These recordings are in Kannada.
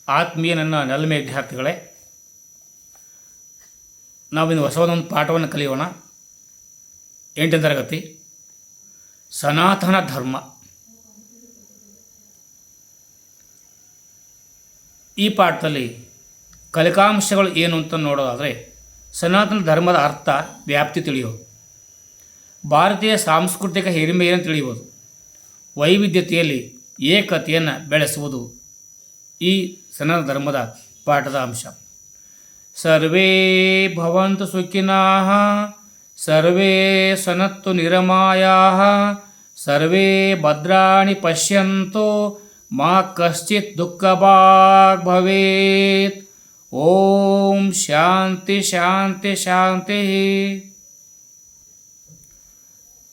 ಆತ್ಮೀಯ ನನ್ನ ನಲ್ಮೆ ವಿದ್ಯಾರ್ಥಿಗಳೇ, ನಾವಿನ್ನು ಹೊಸದೊಂದು ಪಾಠವನ್ನು ಕಲಿಯೋಣ. 8ನೇ ತರಗತಿ ಸನಾತನ ಧರ್ಮ. ಈ ಪಾಠದಲ್ಲಿ ಕಲಿಕಾಂಶಗಳು ಏನು ಅಂತ ನೋಡೋದಾದರೆ, ಸನಾತನ ಧರ್ಮದ ಅರ್ಥ ವ್ಯಾಪ್ತಿ ತಿಳಿಯೋದು, ಭಾರತೀಯ ಸಾಂಸ್ಕೃತಿಕ ಹಿರಿಮೆಯನ್ನು ತಿಳಿಯುವುದು, ವೈವಿಧ್ಯತೆಯಲ್ಲಿ ಏಕತೆಯನ್ನು ಬೆಳೆಸುವುದು ಈ ಸನಾತನ ಧರ್ಮದ ಪಾಠದ ಅಂಶ. ಸರ್ವೇ ಭವಂತು ಸುಖಿನಃ, ಸರ್ವೇ ಸನತ್ತು ನಿರಾಮಯಾಃ, ಸರ್ವೇ ಭದ್ರಾಣಿ ಪಶ್ಯಂತು ಮಾ ಕಶ್ಚಿತ್ ದುಃಖಭಾಗ್ ಭವೇತ್. ಓಂ ಶಾಂತಿ ಶಾಂತಿ ಶಾಂತಿ.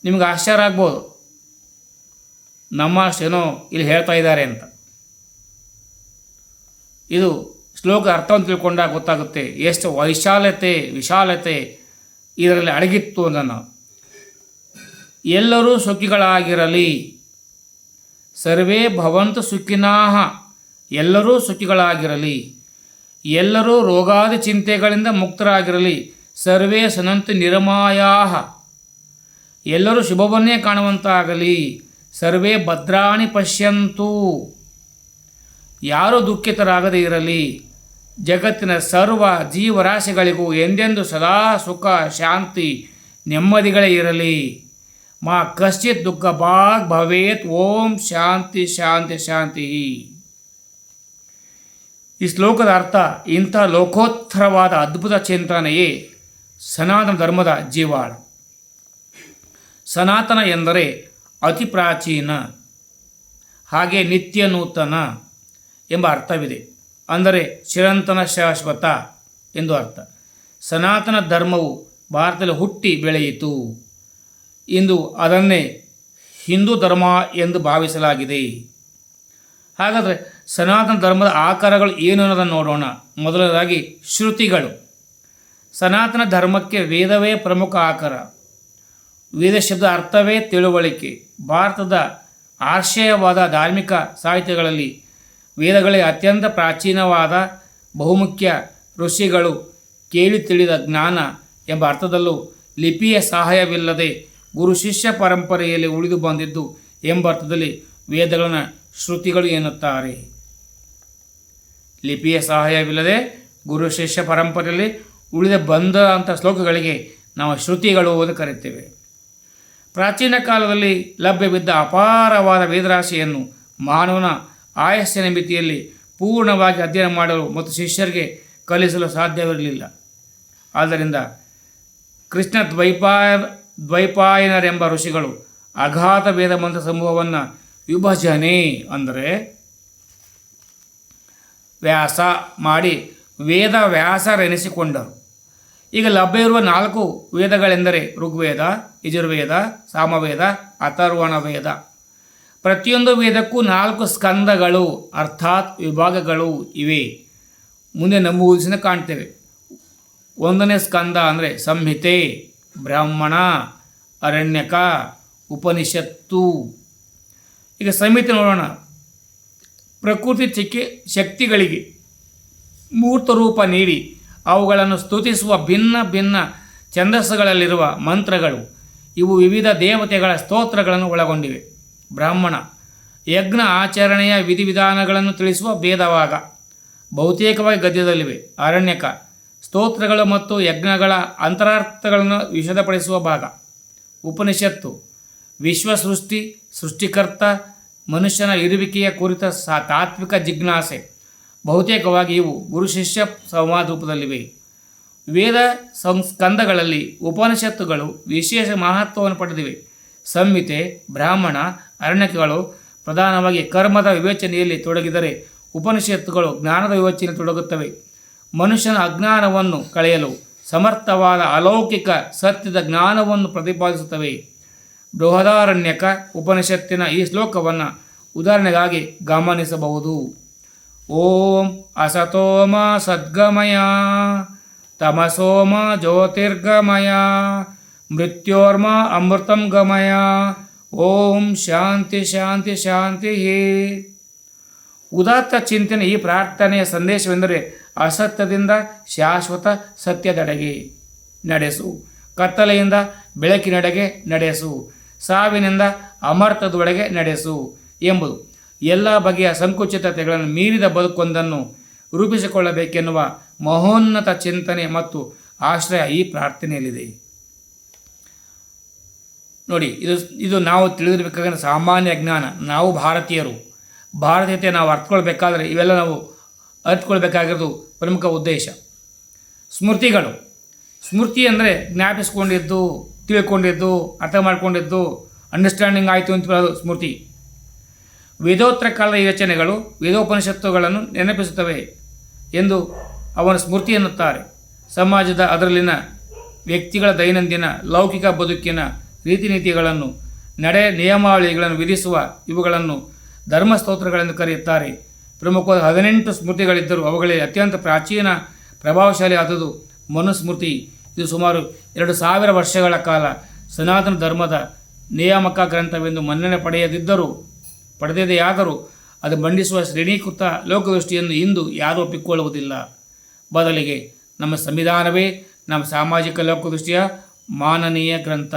ನಿಮಗೆ ಆಶ್ಚರ್ಯ ಆಗ್ಬೋದು, ನಮ್ಮಷ್ಟೇನೋ ಇಲ್ಲಿ ಹೇಳ್ತಾ ಇದ್ದಾರೆ ಅಂತ. ಇದು ಶ್ಲೋಕ ಅರ್ಥವನ್ನು ತಿಳ್ಕೊಂಡಾಗ ಗೊತ್ತಾಗುತ್ತೆ ಎಷ್ಟು ವಿಶಾಲತೆ ಇದರಲ್ಲಿ ಅಡಗಿತ್ತು ಅನ್ನೋದು. ಎಲ್ಲರೂ ಸುಖಿಗಳಾಗಿರಲಿ, ಸರ್ವೇ ಭವಂತು ಸುಖಿನಃ, ಎಲ್ಲರೂ ಸುಖಿಗಳಾಗಿರಲಿ, ಎಲ್ಲರೂ ರೋಗಾದಿ ಚಿಂತೆಗಳಿಂದ ಮುಕ್ತರಾಗಿರಲಿ, ಸರ್ವೇ ಸನಂತು ನಿರಾಮಯಾಃ, ಎಲ್ಲರೂ ಶುಭವನ್ನೇ ಕಾಣುವಂತಾಗಲಿ, ಸರ್ವೇ ಭದ್ರಾಣಿ ಪಶ್ಯಂತು, ಯಾರೂ ದುಃಖಿತರಾಗದೇ ಇರಲಿ, ಜಗತ್ತಿನ ಸರ್ವ ಜೀವರಾಶಿಗಳಿಗೂ ಎಂದೆಂದು ಸದಾ ಸುಖ ಶಾಂತಿ ನೆಮ್ಮದಿಗಳೇ ಇರಲಿ, ಮಾ ಕಶ್ಚಿತ್ ದುಃಖ ಭಾಗ್ ಭವೇತ್. ಓಂ ಶಾಂತಿ ಶಾಂತಿ ಶಾಂತಿ. ಈ ಶ್ಲೋಕದ ಅರ್ಥ, ಇಂಥ ಲೋಕೋತ್ತರವಾದ ಅದ್ಭುತ ಚಿಂತನೆಯೇ ಸನಾತನ ಧರ್ಮದ ಜೀವಾಳ. ಸನಾತನ ಎಂದರೆ ಅತಿ ಪ್ರಾಚೀನ, ಹಾಗೆ ನಿತ್ಯ ನೂತನ ಎಂಬ ಅರ್ಥವಿದೆ. ಅಂದರೆ ಚಿರಂತನ ಶಾಶ್ವತ ಎಂದು ಅರ್ಥ. ಸನಾತನ ಧರ್ಮವು ಭಾರತದಲ್ಲಿ ಹುಟ್ಟಿ ಬೆಳೆಯಿತು. ಇಂದು ಅದನ್ನೇ ಹಿಂದೂ ಧರ್ಮ ಎಂದು ಭಾವಿಸಲಾಗಿದೆ. ಹಾಗಾದರೆ ಸನಾತನ ಧರ್ಮದ ಆಕಾರಗಳು ಏನು ಅನ್ನೋದನ್ನು ನೋಡೋಣ. ಮೊದಲನೇದಾಗಿ ಶ್ರುತಿಗಳು. ಸನಾತನ ಧರ್ಮಕ್ಕೆ ವೇದವೇ ಪ್ರಮುಖ ಆಕಾರ. ವೇದ ಶಬ್ದ ಅರ್ಥವೇ ತಿಳುವಳಿಕೆ. ಭಾರತದ ಆಶ್ರಯವಾದ ಧಾರ್ಮಿಕ ಸಾಹಿತ್ಯಗಳಲ್ಲಿ ವೇದಗಳೇ ಅತ್ಯಂತ ಪ್ರಾಚೀನವಾದ ಬಹುಮುಖ್ಯ. ಋಷಿಗಳು ಕೇಳಿ ತಿಳಿದ ಜ್ಞಾನ ಎಂಬ ಅರ್ಥದಲ್ಲೂ ಲಿಪಿಯ ಸಹಾಯವಿಲ್ಲದೆ ಗುರು ಶಿಷ್ಯ ಪರಂಪರೆಯಲ್ಲಿ ಉಳಿದು ಬಂದಿದ್ದು ಎಂಬ ಅರ್ಥದಲ್ಲಿ ವೇದಗಳನ್ನು ಶ್ರುತಿಗಳು ಎನ್ನುತ್ತಾರೆ. ಲಿಪಿಯ ಸಹಾಯವಿಲ್ಲದೆ ಗುರು ಶಿಷ್ಯ ಪರಂಪರೆಯಲ್ಲಿ ಉಳಿದು ಬಂದಂಥ ಶ್ಲೋಕಗಳಿಗೆ ನಾವು ಶ್ರುತಿಗಳು ಎಂದು ಕರೆಯುತ್ತೇವೆ. ಪ್ರಾಚೀನ ಕಾಲದಲ್ಲಿ ಲಭ್ಯವಿದ್ದ ಅಪಾರವಾದ ವೇದರಾಶಿಯನ್ನು ಮಾನವನ ಆಯಸ್ಸಿನ ಮಿತಿಯಲ್ಲಿ ಪೂರ್ಣವಾಗಿ ಅಧ್ಯಯನ ಮಾಡಲು ಮತ್ತು ಶಿಷ್ಯರಿಗೆ ಕಲಿಸಲು ಸಾಧ್ಯವಿರಲಿಲ್ಲ. ಆದ್ದರಿಂದ ಕೃಷ್ಣ ದ್ವೈಪಾಯನರೆಂಬ ಋಷಿಗಳು ಅಗಾಧ ವೇದ ಮಂತ್ರ ಸಮೂಹವನ್ನು ವಿಭಜನೆ ಅಂದರೆ ವ್ಯಾಸ ಮಾಡಿ ವೇದ ವ್ಯಾಸರೆನಿಸಿಕೊಂಡರು. ಈಗ ಲಭ್ಯವಿರುವ 4 ವೇದಗಳೆಂದರೆ ಋಗ್ವೇದ, ಯಜುರ್ವೇದ, ಸಾಮವೇದ, ಅಥರ್ವಣ ವೇದ. ಪ್ರತಿಯೊಂದು ವೇದಕ್ಕೂ 4 ಸ್ಕಂದಗಳು ಅರ್ಥಾತ್ ವಿಭಾಗಗಳು ಇವೆ. ಮುಂದೆ ನಂಬುವುದನ್ನು ಕಾಣ್ತೇವೆ. 1ನೇ ಸ್ಕಂದ ಅಂದರೆ ಸಂಹಿತೆ, ಬ್ರಾಹ್ಮಣ, ಅರಣ್ಯಕ, ಉಪನಿಷತ್ತು. ಈಗ ಸಂಹಿತೆ ನೋಡೋಣ. ಪ್ರಕೃತಿ ಶಕ್ತಿಗಳಿಗೆ ಮೂರ್ತ ರೂಪ ನೀಡಿ ಅವುಗಳನ್ನು ಸ್ತುತಿಸುವ ಭಿನ್ನ ಭಿನ್ನ ಛಂದಸ್ಸುಗಳಲ್ಲಿರುವ ಮಂತ್ರಗಳು. ಇವು ವಿವಿಧ ದೇವತೆಗಳ ಸ್ತೋತ್ರಗಳನ್ನು ಒಳಗೊಂಡಿವೆ. ಬ್ರಾಹ್ಮಣ ಯಜ್ಞ ಆಚರಣೆಯ ವಿಧಿವಿಧಾನಗಳನ್ನು ತಿಳಿಸುವ ಭೇದವಾಗ ಬಹುತೇಕವಾಗಿ ಗದ್ಯದಲ್ಲಿವೆ. ಅರಣ್ಯಕ ಸ್ತೋತ್ರಗಳು ಮತ್ತು ಯಜ್ಞಗಳ ಅಂತರಾರ್ಥಗಳನ್ನು ವಿಶದಪಡಿಸುವ ಭಾಗ. ಉಪನಿಷತ್ತು ವಿಶ್ವಸೃಷ್ಟಿ, ಸೃಷ್ಟಿಕರ್ತ, ಮನುಷ್ಯನ ಇರುವಿಕೆಯ ಕುರಿತ ತಾತ್ವಿಕ ಜಿಜ್ಞಾಸೆ. ಬಹುತೇಕವಾಗಿ ಇವು ಗುರು ಶಿಷ್ಯ ಸಂವಾದ ರೂಪದಲ್ಲಿವೆ. ವೇದ ಸ್ಕಂದಗಳಲ್ಲಿ ಉಪನಿಷತ್ತುಗಳು ವಿಶೇಷ ಮಹತ್ವವನ್ನು ಪಡೆದಿವೆ. ಸಂಹಿತೆ, ಬ್ರಾಹ್ಮಣ, ಅರಣ್ಯಕಗಳು ಪ್ರಧಾನವಾಗಿ ಕರ್ಮದ ವಿವೇಚನೆಯಲ್ಲಿ ತೊಡಗಿದರೆ ಉಪನಿಷತ್ತುಗಳು ಜ್ಞಾನದ ವಿವೇಚನೆಯಲ್ಲಿ ತೊಡಗುತ್ತವೆ. ಮನುಷ್ಯನ ಅಜ್ಞಾನವನ್ನು ಕಳೆಯಲು ಸಮರ್ಥವಾದ ಅಲೌಕಿಕ ಸತ್ಯದ ಜ್ಞಾನವನ್ನು ಪ್ರತಿಪಾದಿಸುತ್ತವೆ. ಬೃಹದಾರಣ್ಯಕ ಉಪನಿಷತ್ತಿನ ಈ ಶ್ಲೋಕವನ್ನು ಉದಾಹರಣೆಗಾಗಿ ಗಮನಿಸಬಹುದು. ಓಂ ಅಸತೋಮ ಸದ್ಗಮಯ, ತಮಸೋಮ ಜ್ಯೋತಿರ್ಗಮಯ, ಮೃತ್ಯೋರ್ಮ ಅಮೃತಂ ಗಮಯ. ಓಂ ಶಾಂತಿ ಶಾಂತಿ ಶಾಂತಿ. ಉದಾತ್ತ ಚಿಂತನೆ ಈ ಪ್ರಾರ್ಥನೆಯ ಸಂದೇಶವೆಂದರೆ ಅಸತ್ಯದಿಂದ ಶಾಶ್ವತ ಸತ್ಯದೆಡೆಗೆ ನಡೆಸು, ಕತ್ತಲೆಯಿಂದ ಬೆಳಕಿನೆಡೆಗೆ ನಡೆಸು, ಸಾವಿನಿಂದ ಅಮರ್ತದೊಳಗೆ ನಡೆಸು ಎಂಬುದು. ಎಲ್ಲ ಬಗೆಯ ಸಂಕುಚಿತತೆಗಳನ್ನು ಮೀರಿದ ಬದುಕೊಂದನ್ನು ರೂಪಿಸಿಕೊಳ್ಳಬೇಕೆನ್ನುವ ಮಹೋನ್ನತ ಚಿಂತನೆ ಮತ್ತು ಆಶ್ರಯ ಈ ಪ್ರಾರ್ಥನೆಯಲ್ಲಿದೆ. ನೋಡಿ, ಇದು ನಾವು ತಿಳಿದಿರಬೇಕಾದ್ರೆ ಸಾಮಾನ್ಯ ಜ್ಞಾನ. ನಾವು ಭಾರತೀಯರು, ಭಾರತೀಯತೆ ನಾವು ಅರ್ಥಕೊಳ್ಬೇಕಾದ್ರೆ ಇವೆಲ್ಲ ನಾವು ಅರ್ಥಕೊಳ್ಬೇಕಾಗಿರೋದು ಪ್ರಮುಖ ಉದ್ದೇಶ. ಸ್ಮೃತಿಗಳು. ಸ್ಮೃತಿ ಅಂದರೆ ಜ್ಞಾಪಿಸ್ಕೊಂಡಿದ್ದು, ತಿಳ್ಕೊಂಡಿದ್ದು, ಅರ್ಥ ಮಾಡ್ಕೊಂಡಿದ್ದು, ಅಂಡರ್ಸ್ಟ್ಯಾಂಡಿಂಗ್ ಆಯಿತು ಅಂತ ಹೇಳೋದು ಸ್ಮೃತಿ. ವೇದೋತ್ತರ ಕಾಲದ ಯೋಚನೆಗಳು ವೇದೋಪನಿಷತ್ತುಗಳನ್ನು ನೆನಪಿಸುತ್ತವೆ ಎಂದು ಅವನ ಸ್ಮೃತಿ ಎನ್ನುತ್ತಾರೆ. ಸಮಾಜದ ಅದರಲ್ಲಿನ ವ್ಯಕ್ತಿಗಳ ದೈನಂದಿನ ಲೌಕಿಕ ಬದುಕಿನ ರೀತಿ ನೀತಿಗಳನ್ನು, ನಡೆ ನಿಯಮಾವಳಿಗಳನ್ನು ವಿಧಿಸುವ ಇವುಗಳನ್ನು ಧರ್ಮಸ್ತೋತ್ರಗಳೆಂದು ಕರೆಯುತ್ತಾರೆ. ಪ್ರಮುಖವಾದ 18 ಸ್ಮೃತಿಗಳಿದ್ದರೂ ಅವುಗಳಲ್ಲಿ ಅತ್ಯಂತ ಪ್ರಾಚೀನ ಪ್ರಭಾವಶಾಲಿ ಆದುದು ಮನುಸ್ಮೃತಿ. ಇದು ಸುಮಾರು 2000 ವರ್ಷಗಳ ಕಾಲ ಸನಾತನ ಧರ್ಮದ ನಿಯಾಮಕ ಗ್ರಂಥವೆಂದು ಮನ್ನಣೆ ಪಡೆದಿದೆಯಾದರೂ ಅದು ಮಂಡಿಸುವ ಶ್ರೇಣೀಕೃತ ಲೋಕದೃಷ್ಟಿಯನ್ನು ಇಂದು ಯಾರೂ ಒಪ್ಪಿಕೊಳ್ಳುವುದಿಲ್ಲ. ಬದಲಿಗೆ ನಮ್ಮ ಸಂವಿಧಾನವೇ ನಮ್ಮ ಸಾಮಾಜಿಕ ಲೋಕದೃಷ್ಟಿಯ ಮಾನನೀಯ ಗ್ರಂಥ.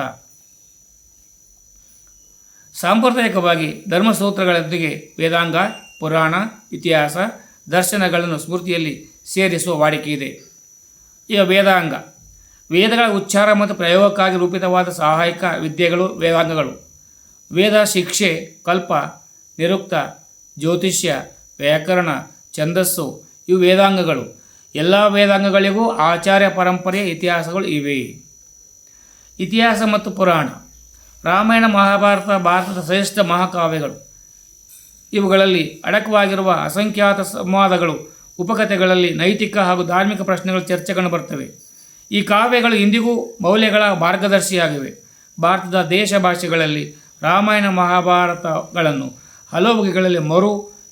ಸಾಂಪ್ರದಾಯಿಕವಾಗಿ ಧರ್ಮಸೂತ್ರಗಳೊಂದಿಗೆ ವೇದಾಂಗ, ಪುರಾಣ, ಇತಿಹಾಸ, ದರ್ಶನಗಳನ್ನು ಸ್ಮೃತಿಯಲ್ಲಿ ಸೇರಿಸುವ ವಾಡಿಕೆ ಇದೆ. ಈಗ ವೇದಾಂಗ. ವೇದಗಳ ಉಚ್ಚಾರ ಮತ್ತು ಪ್ರಯೋಗಕ್ಕಾಗಿ ರೂಪಿತವಾದ ಸಹಾಯಕ ವಿದ್ಯೆಗಳು ವೇದಾಂಗಗಳು. ವೇದ ಶಿಕ್ಷೆ, ಕಲ್ಪ, ನಿರುಕ್ತ, ಜ್ಯೋತಿಷ್ಯ, ವ್ಯಾಕರಣ, ಛಂದಸ್ಸು ಇವು ವೇದಾಂಗಗಳು. ಎಲ್ಲ ವೇದಾಂಗಗಳಿಗೂ ಆಚಾರ್ಯ ಪರಂಪರೆಯ ಇತಿಹಾಸಗಳು ಇವೆ. ಇತಿಹಾಸ ಮತ್ತು ಪುರಾಣ. ರಾಮಾಯಣ, ಮಹಾಭಾರತ ಭಾರತದ ಶ್ರೇಷ್ಠ ಮಹಾಕಾವ್ಯಗಳು. ಇವುಗಳಲ್ಲಿ ಅಡಕವಾಗಿರುವ ಅಸಂಖ್ಯಾತ ಸಂವಾದಗಳು, ಉಪಕಥೆಗಳಲ್ಲಿ ನೈತಿಕ ಹಾಗೂ ಧಾರ್ಮಿಕ ಪ್ರಶ್ನೆಗಳು ಚರ್ಚೆಗಳು ಬರ್ತವೆ. ಈ ಕಾವ್ಯಗಳು ಇಂದಿಗೂ ಮೌಲ್ಯಗಳ ಮಾರ್ಗದರ್ಶಿಯಾಗಿವೆ. ಭಾರತದ ದೇಶ ಭಾಷೆಗಳಲ್ಲಿ ರಾಮಾಯಣ ಮಹಾಭಾರತಗಳನ್ನು ಹಲವು ಬಗೆಗಳಲ್ಲಿ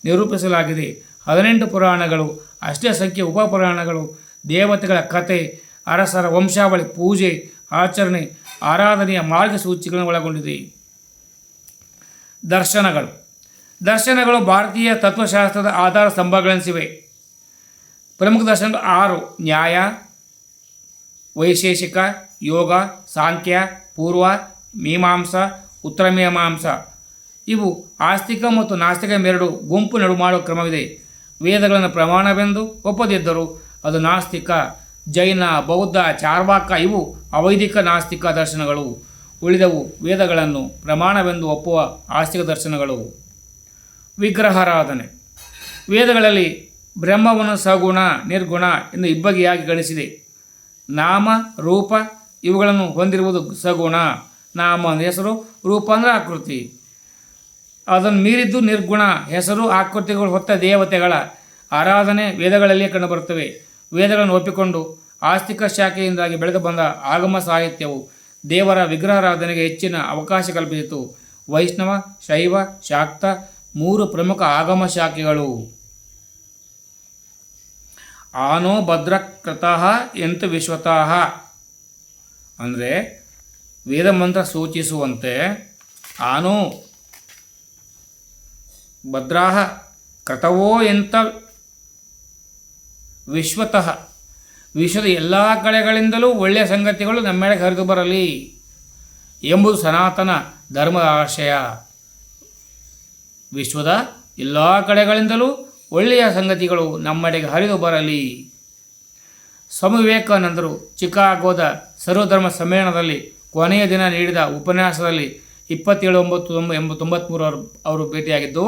ನಿರೂಪಿಸಲಾಗಿದೆ. 18 ಪುರಾಣಗಳು, ಅಷ್ಟೇ ಸಂಖ್ಯೆ ಉಪಪುರಾಣಗಳು ದೇವತೆಗಳ ಕಥೆ, ಅರಸರ ವಂಶಾವಳಿ, ಪೂಜೆ, ಆಚರಣೆ, ಆರಾಧನೆಯ ಮಾರ್ಗಸೂಚಿಗಳನ್ನು ಒಳಗೊಂಡಿದೆ. ದರ್ಶನಗಳು ಭಾರತೀಯ ತತ್ವಶಾಸ್ತ್ರದ ಆಧಾರ ಸ್ತಂಭಗಳೆನಿಸಿವೆ. ಪ್ರಮುಖ ದರ್ಶನಗಳು 6: ನ್ಯಾಯ, ವೈಶೇಷಿಕ, ಯೋಗ, ಸಾಂಖ್ಯ, ಪೂರ್ವ ಮೀಮಾಂಸಾ, ಉತ್ತರ ಮೀಮಾಂಸಾ. ಇವು ಆಸ್ತಿಕ ಮತ್ತು ನಾಸ್ತಿಕ ಎಂಬೆರಡು ಗುಂಪು ನಡು ಮಾಡುವ ಕ್ರಮವಿದೆ. ವೇದಗಳನ್ನು ಪ್ರಮಾಣವೆಂದು ಒಪ್ಪದಿದ್ದರೂ ಅದು ನಾಸ್ತಿಕ. ಜೈನ, ಬೌದ್ಧ, ಚಾರ್ವಾಕ ಇವು ಅವೈದಿಕ ನಾಸ್ತಿಕ ದರ್ಶನಗಳು. ಉಳಿದವು ವೇದಗಳನ್ನು ಪ್ರಮಾಣವೆಂದು ಒಪ್ಪುವ ಆಸ್ತಿಕ ದರ್ಶನಗಳು. ವಿಗ್ರಹಾರಾಧನೆ. ವೇದಗಳಲ್ಲಿ ಬ್ರಹ್ಮವನ್ನು ಸಗುಣ, ನಿರ್ಗುಣ ಎಂದು ಇಬ್ಬಗೆಯಾಗಿ ಗಣಿಸಿದೆ. ನಾಮ, ರೂಪ ಇವುಗಳನ್ನು ಹೊಂದಿರುವುದು ಸಗುಣ. ನಾಮ ಅಂದರೆ ಹೆಸರು, ರೂಪ ಅಂದರೆ ಆಕೃತಿ. ಅದನ್ನು ಮೀರಿದ್ದು ನಿರ್ಗುಣ. ಹೆಸರು, ಆಕೃತಿಗಳು ಹೊತ್ತ ದೇವತೆಗಳ ಆರಾಧನೆ ವೇದಗಳಲ್ಲಿಯೇ ಕಂಡುಬರುತ್ತವೆ. ವೇದಗಳನ್ನು ಒಪ್ಪಿಕೊಂಡು ಆಸ್ತಿಕ ಶಾಖೆಯಿಂದಾಗಿ ಬೆಳೆದು ಬಂದ ಆಗಮ ಸಾಹಿತ್ಯವು ದೇವರ ವಿಗ್ರಹಾರಾಧನೆಗೆ ಹೆಚ್ಚಿನ ಅವಕಾಶ ಕಲ್ಪಿಸಿತು. ವೈಷ್ಣವ, ಶೈವ, ಶಾಕ್ತ 3 ಪ್ರಮುಖ ಆಗಮ ಶಾಖೆಗಳು. ಆನೋ ಭದ್ರಕೃತಃ ಎಂತು ವಿಶ್ವತಃ ಅಂದರೆ ವೇದ ಮಂತ್ರ ಸೂಚಿಸುವಂತೆ ಆನೋ ಭದ್ರಾಹ ಕೃತವೋ ಎಂತ ವಿಶ್ವತಃ, ವಿಶ್ವದ ಎಲ್ಲ ಕಡೆಗಳಿಂದಲೂ ಒಳ್ಳೆಯ ಸಂಗತಿಗಳು ನಮ್ಮೆಡೆಗೆ ಹರಿದು ಬರಲಿ ಎಂಬುದು ಸನಾತನ ಧರ್ಮದ ಆಶಯ. ವಿಶ್ವದ ಎಲ್ಲ ಕಡೆಗಳಿಂದಲೂ ಒಳ್ಳೆಯ ಸಂಗತಿಗಳು ನಮ್ಮೆಡೆಗೆ ಹರಿದು ಬರಲಿ. ಸ್ವಾಮಿ ವಿವೇಕಾನಂದರು ಚಿಕಾಗೋದ ಸರ್ವಧರ್ಮ ಸಮ್ಮೇಳನದಲ್ಲಿ ಕೊನೆಯ ದಿನ ನೀಡಿದ ಉಪನ್ಯಾಸದಲ್ಲಿ 27/9/93 ಅವರು ಭೇಟಿಯಾಗಿದ್ದು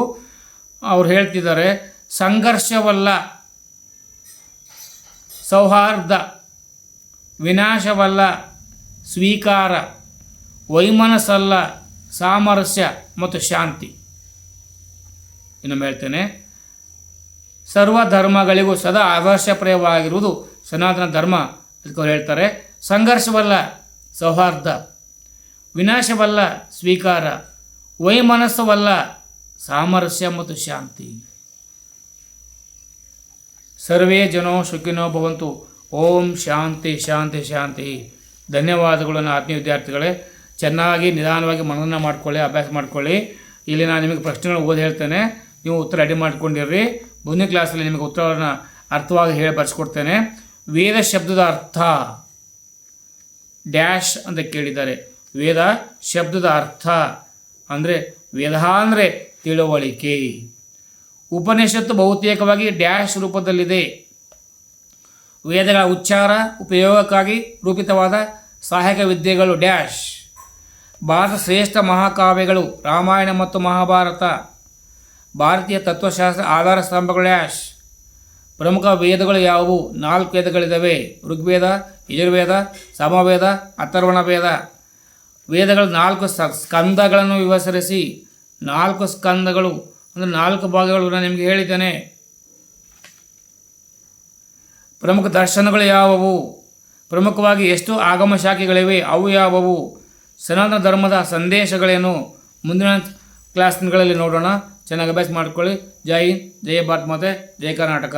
ಅವರು ಹೇಳ್ತಿದ್ದಾರೆ, ಸಂಘರ್ಷವಲ್ಲ ಸೌಹಾರ್ದ, ವಿನಾಶವಲ್ಲ ಸ್ವೀಕಾರ, ವೈಮನಸ್ಸಲ್ಲ ಸಾಮರಸ್ಯ ಮತ್ತು ಶಾಂತಿ. ಇನ್ನೊಮ್ಮೆ ಹೇಳ್ತೇನೆ, ಸರ್ವಧರ್ಮಗಳಿಗೂ ಸದಾ ಆದರ್ಶಪ್ರಾಯವಾಗಿರುವುದು ಸನಾತನ ಧರ್ಮ. ಅದಕ್ಕೆ ಅವ್ರು ಹೇಳ್ತಾರೆ, ಸಂಘರ್ಷವಲ್ಲ ಸೌಹಾರ್ದ, ವಿನಾಶವಲ್ಲ ಸ್ವೀಕಾರ, ವೈಮನಸ್ಸವಲ್ಲ ಸಾಮರಸ್ಯ ಮತ್ತು ಶಾಂತಿ. ಸರ್ವೇ ಜನೋ ಸುಖಿನೋ ಭವಂತು. ಓಂ ಶಾಂತಿ ಶಾಂತಿ ಶಾಂತಿ. ಧನ್ಯವಾದಗಳನ್ನು ಆತ್ಮೀಯ ವಿದ್ಯಾರ್ಥಿಗಳೇ. ಚೆನ್ನಾಗಿ ನಿಧಾನವಾಗಿ ಮನನ ಮಾಡ್ಕೊಳ್ಳಿ, ಅಭ್ಯಾಸ ಮಾಡ್ಕೊಳ್ಳಿ. ಇಲ್ಲಿ ನಾನು ನಿಮಗೆ ಪ್ರಶ್ನೆಗಳು ಓದಿ ಹೇಳ್ತೇನೆ, ನೀವು ಉತ್ತರ ರೆಡಿ ಮಾಡ್ಕೊಂಡಿರ್ರಿ. ಮುಂದಿನ ಕ್ಲಾಸಲ್ಲಿ ನಿಮಗೆ ಉತ್ತರವನ್ನು ಅರ್ಥವಾಗಿ ಹೇಳಿ ಬರ್ಸ್ಕೊಡ್ತೇನೆ. ವೇದ ಶಬ್ದದ ಅರ್ಥ ಡ್ಯಾಶ್ ಅಂತ ಕೇಳಿದ್ದಾರೆ. ವೇದ ಶಬ್ದದ ಅರ್ಥ ಅಂದರೆ ವೇದ ಅಂದರೆ ತಿಳುವಳಿಕೆ. ಉಪನಿಷತ್ತು ಬಹುತೇಕವಾಗಿ ಡ್ಯಾಶ್ ರೂಪದಲ್ಲಿದೆ. ವೇದಗಳ ಉಚ್ಚಾರ ಉಪಯೋಗಕ್ಕಾಗಿ ರೂಪಿತವಾದ ಸಹಾಯಕ ವಿದ್ಯೆಗಳು ಡ್ಯಾಶ್. ಭಾರತ ಶ್ರೇಷ್ಠ ಮಹಾಕಾವ್ಯಗಳು ರಾಮಾಯಣ ಮತ್ತು ಮಹಾಭಾರತ. ಭಾರತೀಯ ತತ್ವಶಾಸ್ತ್ರ ಆಧಾರ ಸ್ತಂಭಗಳು ಡ್ಯಾಶ್. ಪ್ರಮುಖ ವೇದಗಳು ಯಾವುವು? 4 ವೇದಗಳಿದ್ದಾವೆ: ಋಗ್ವೇದ, ಯಜುರ್ವೇದ, ಸಾಮವೇದ, ಅಥರ್ವಣ ವೇದ. ವೇದಗಳು 4 ಸ್ಕಂದಗಳನ್ನು ವಿವರಿಸಿ. 4 ಸ್ಕಂದಗಳು ಅಂದರೆ 4 ಭಾಗಗಳು ನಾನು ನಿಮಗೆ ಹೇಳಿದ್ದೇನೆ. ಪ್ರಮುಖ ದರ್ಶನಗಳು ಯಾವುವು? ಪ್ರಮುಖವಾಗಿ ಎಷ್ಟು ಆಗಮ ಶಾಖೆಗಳಿವೆ? ಅವು ಯಾವುವು? ಸನಾತನ ಧರ್ಮದ ಸಂದೇಶಗಳೇನು? ಮುಂದಿನ ಕ್ಲಾಸ್ಗಳಲ್ಲಿ ನೋಡೋಣ. ಚೆನ್ನಾಗಿ ಅಭ್ಯಾಸ ಮಾಡ್ಕೊಳ್ಳಿ. ಜೈ ಹಿಂದ್, ಜೈ ಭಾರತ್ ಮಾತೆ, ಜೈ ಕರ್ನಾಟಕ.